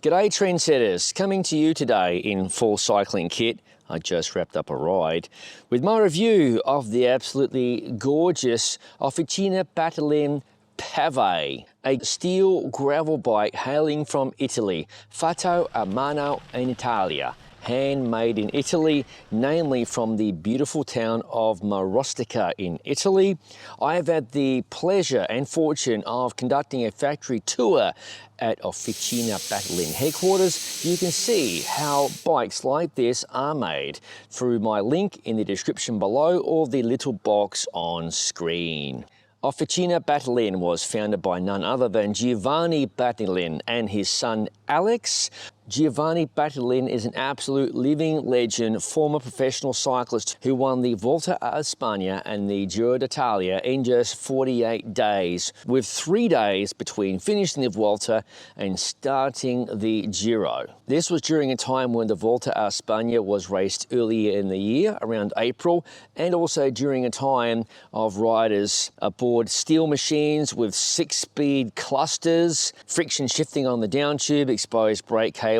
G'day trendsetters, coming to you today in full cycling kit. I just wrapped up a ride with my review of the absolutely gorgeous Officina Battaglin Pave, a steel gravel bike hailing from Italy, fatto a mano in Italia. Handmade in Italy, namely from the beautiful town of Marostica in Italy. I have had the pleasure and fortune of conducting a factory tour at Officina Battaglin headquarters. You can see how bikes like this are made through my link in the description below or the little box on screen. Officina Battaglin was founded by none other than Giovanni Battaglin and his son Alex. Giovanni Battaglin is an absolute living legend, former professional cyclist who won the Volta a España and the Giro d'Italia in just 48 days, with 3 days between finishing the Volta and starting the Giro. This was during a time when the Volta a España was raced earlier in the year, around April, and also during a time of riders aboard steel machines with 6-speed clusters, friction shifting on the down tube, exposed brake cables.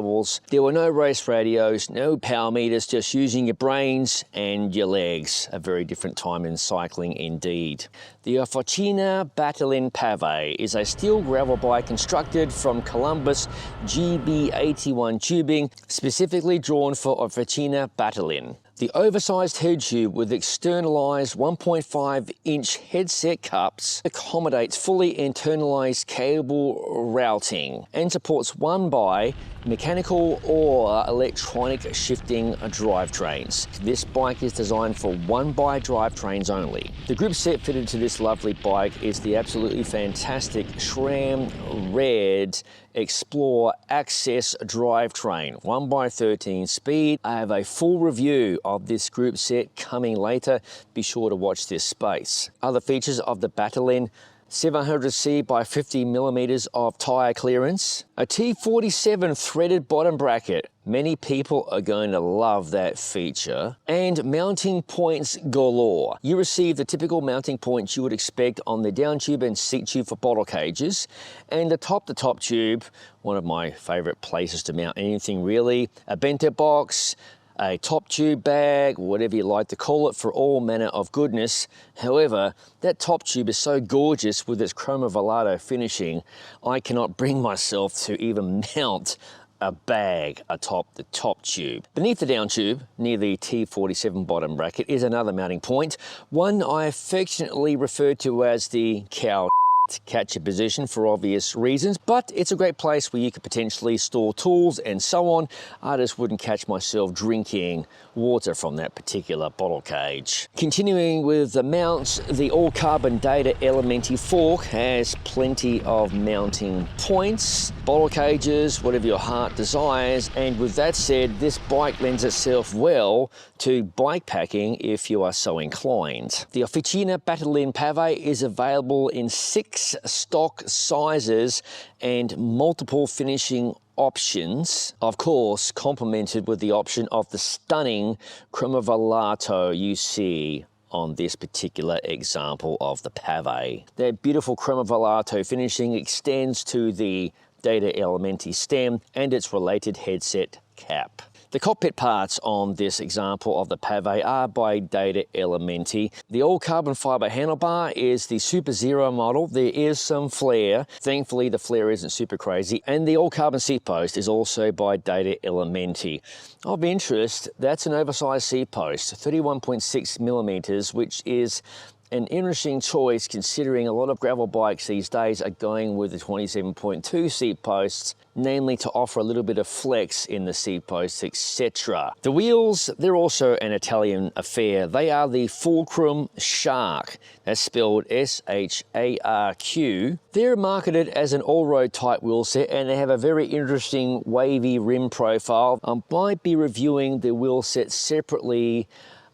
There were no race radios, no power meters, just using your brains and your legs. A very different time in cycling indeed. The Officina Battaglin Pave is a steel gravel bike constructed from Columbus GB81 tubing, specifically drawn for Officina Battaglin. The oversized head tube with externalized 1.5-inch headset cups accommodates fully internalized cable routing and supports 1x mechanical or electronic shifting drivetrains. This bike is designed for 1x drivetrains only. The grip set fitted to this lovely bike is the absolutely fantastic SRAM Red Explore Access drivetrain, 1x13 speed. I have a full review of this group set coming later. Be sure to watch this space. Other features of the Battaglin: 700C by 50 millimeters of tire clearance, a T47 threaded bottom bracket. Many people are going to love that feature. And mounting points galore. You receive the typical mounting points you would expect on the down tube and seat tube for bottle cages. And the top tube, one of my favorite places to mount anything really, a bento box, a top tube bag, whatever you like to call it, for all manner of goodness. However, that top tube is so gorgeous with its chromovolato finishing, I cannot bring myself to even mount a bag atop the top tube. Beneath the down tube, near the T47 bottom bracket, is another mounting point, one I affectionately refer to as the cow catcher position for obvious reasons, but it's a great place where you could potentially store tools and so on. I just wouldn't catch myself drinking water from that particular bottle cage. Continuing with the mounts, the all-carbon Deda Elementi fork has plenty of mounting points, bottle cages, whatever your heart desires, and with that said, this bike lends itself well to bike packing if you are so inclined. The Officina Battaglin Pave is available in 6 stock sizes and multiple finishing options, of course complemented with the option of the stunning chromovolato you see on this particular example of the Pave. That beautiful chromovolato finishing extends to the Deda Elementi stem and its related headset cap. The cockpit parts on this example of the Pave are by Deda Elementi. The all-carbon fiber handlebar is the Super Zero model. There is some flare. Thankfully, the flare isn't super crazy. And the all-carbon seat post is also by Deda Elementi. Of interest, that's an oversized seat post, 31.6 millimeters, which is an interesting choice considering a lot of gravel bikes these days are going with the 27.2 seat posts, namely to offer a little bit of flex in the seat posts, etc. The wheels, they're also an Italian affair. They are the Fulcrum Shark. That's spelled S-H-A-R-Q. They're marketed as an all-road type wheel set and they have a very interesting wavy rim profile. I might be reviewing the wheel set separately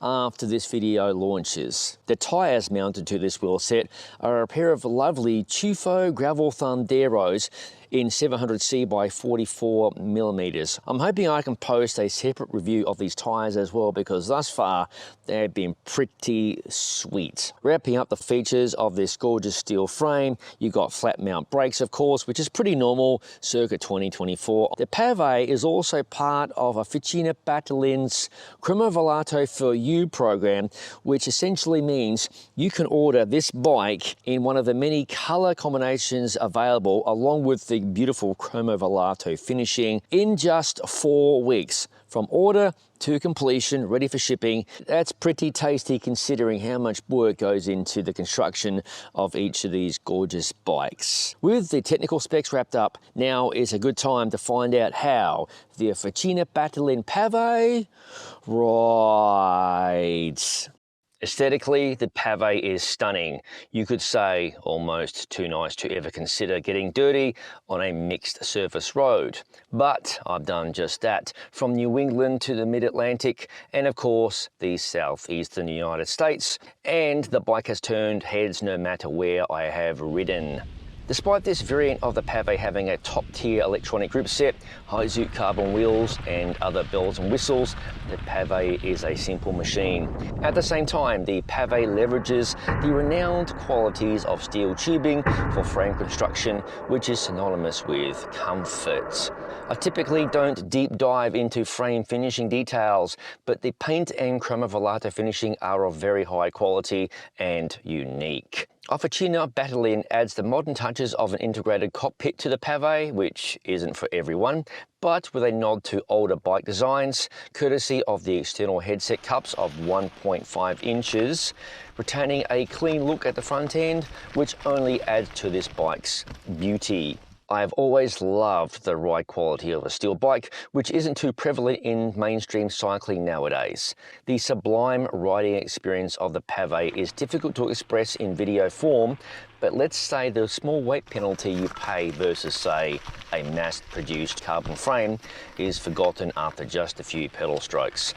after this video launches. The tyres mounted to this wheel set are a pair of lovely Tufo Gravel Thunderos in 700C by 44mm. I'm hoping I can post a separate review of these tyres as well, because thus far they've been pretty sweet. Wrapping up the features of this gorgeous steel frame, you got flat mount brakes, of course, which is pretty normal circa 2024. The Pavé is also part of Officina Battaglin's Cromovolato for You program, which essentially means you can order this bike in one of the many color combinations available, along with the beautiful Cromovolato finishing, in just 4 weeks. From order to completion, ready for shipping. That's pretty tasty considering how much work goes into the construction of each of these gorgeous bikes. With the technical specs wrapped up, now is a good time to find out how the Officina Battaglin Pave rides. Aesthetically, the Pavé is stunning. You could say almost too nice to ever consider getting dirty on a mixed surface road. But I've done just that, from New England to the mid-Atlantic and of course the southeastern United States, and the bike has turned heads no matter where I have ridden. Despite this variant of the Pavé having a top-tier electronic grip set, high-zoot carbon wheels and other bells and whistles, the Pavé is a simple machine. At the same time, the Pavé leverages the renowned qualities of steel tubing for frame construction, which is synonymous with comfort. I typically don't deep dive into frame finishing details, but the paint and Cromovolato finishing are of very high quality and unique. Officina Battaglin adds the modern touches of an integrated cockpit to the Pavé, which isn't for everyone, but with a nod to older bike designs, courtesy of the external headset cups of 1.5 inches, retaining a clean look at the front end, which only adds to this bike's beauty. I've always loved the ride quality of a steel bike, which isn't too prevalent in mainstream cycling nowadays. The sublime riding experience of the Pavé is difficult to express in video form, but let's say the small weight penalty you pay versus, say, a mass-produced carbon frame is forgotten after just a few pedal strokes.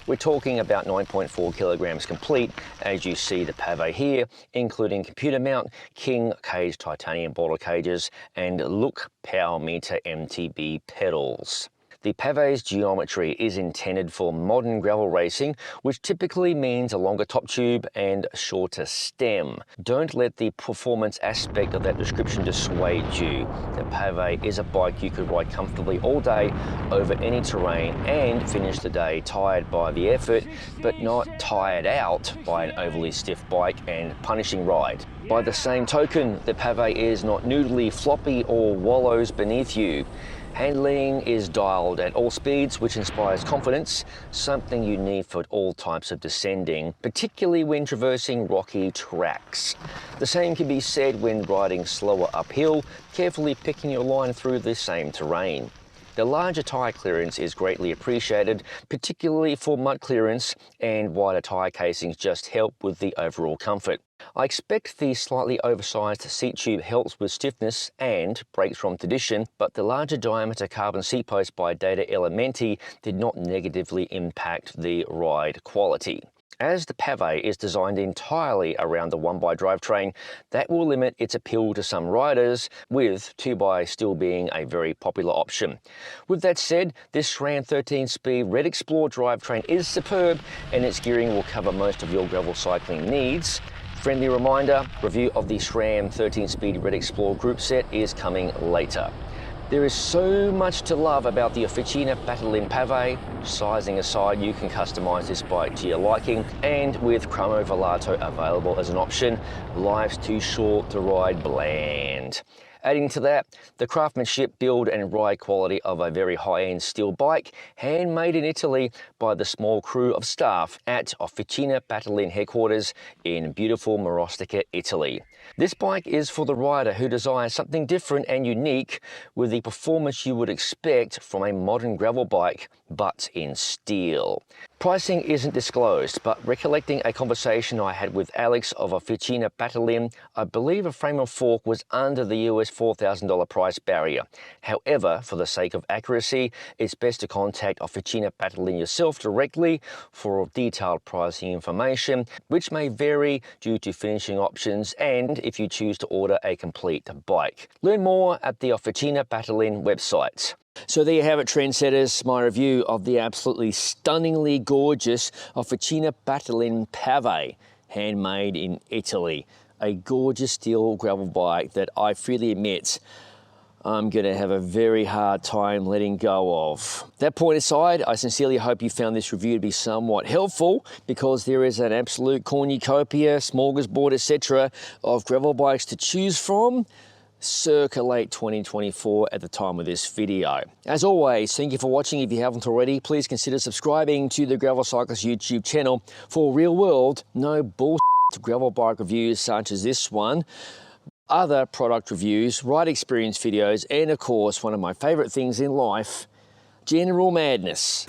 We're talking about 9.4 kilograms complete, as you see the Pavé here, including computer mount, king cage titanium boulder cages, and look power meter MTB pedals. The Pavé's geometry is intended for modern gravel racing, which typically means a longer top tube and shorter stem. Don't let the performance aspect of that description dissuade you. The Pavé is a bike you could ride comfortably all day over any terrain and finish the day tired by the effort, but not tired out by an overly stiff bike and punishing ride. By the same token, the Pavé is not noodly, floppy, or wallows beneath you. Handling is dialed at all speeds, which inspires confidence, something you need for all types of descending, particularly when traversing rocky tracks. The same can be said when riding slower uphill, carefully picking your line through the same terrain. The larger tyre clearance is greatly appreciated, particularly for mud clearance, and wider tyre casings just help with the overall comfort. I expect the slightly oversized seat tube helps with stiffness and breaks from tradition, but the larger diameter carbon seat post by Deda Elementi did not negatively impact the ride quality. As the Pavé is designed entirely around the 1x drivetrain, that will limit its appeal to some riders, with 2x still being a very popular option. With that said, this SRAM 13-speed Red Explorer drivetrain is superb, and its gearing will cover most of your gravel cycling needs. Friendly reminder, review of the SRAM 13-speed Red Explorer group set is coming later. There is so much to love about the Officina Battaglin Pavé. Sizing aside, you can customize this bike to your liking, and with Cromovolato available as an option, life's too short to ride bland. Adding to that, the craftsmanship, build and ride quality of a very high-end steel bike, handmade in Italy by the small crew of staff at Officina Battaglin headquarters in beautiful Marostica, Italy. This bike is for the rider who desires something different and unique, with the performance you would expect from a modern gravel bike, but in steel. Pricing isn't disclosed, but recollecting a conversation I had with Alex of Officina Battaglin, I believe a frame and fork was under the US $4,000 price barrier. However, for the sake of accuracy, it's best to contact Officina Battaglin yourself directly for detailed pricing information, which may vary due to finishing options and if you choose to order a complete bike. Learn more at the Officina Battaglin website. So there you have it, trendsetters, my review of the absolutely stunningly gorgeous Officina Battaglin Pave, handmade in Italy. A gorgeous steel gravel bike that I freely admit I'm going to have a very hard time letting go of. That point aside, I sincerely hope you found this review to be somewhat helpful, because there is an absolute cornucopia, smorgasbord, etc. of gravel bikes to choose from circa late 2024 at the time of this video. As always, thank you for watching. If you haven't already, please consider subscribing to the Gravel Cyclist YouTube channel for real world, no bullshit gravel bike reviews such as this one, other product reviews, ride experience videos, and of course, one of my favorite things in life, general madness.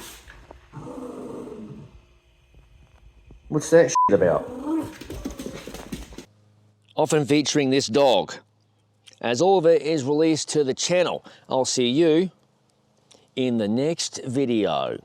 What's that shit about? Often featuring this dog, as all of it is released to the channel. I'll see you in the next video.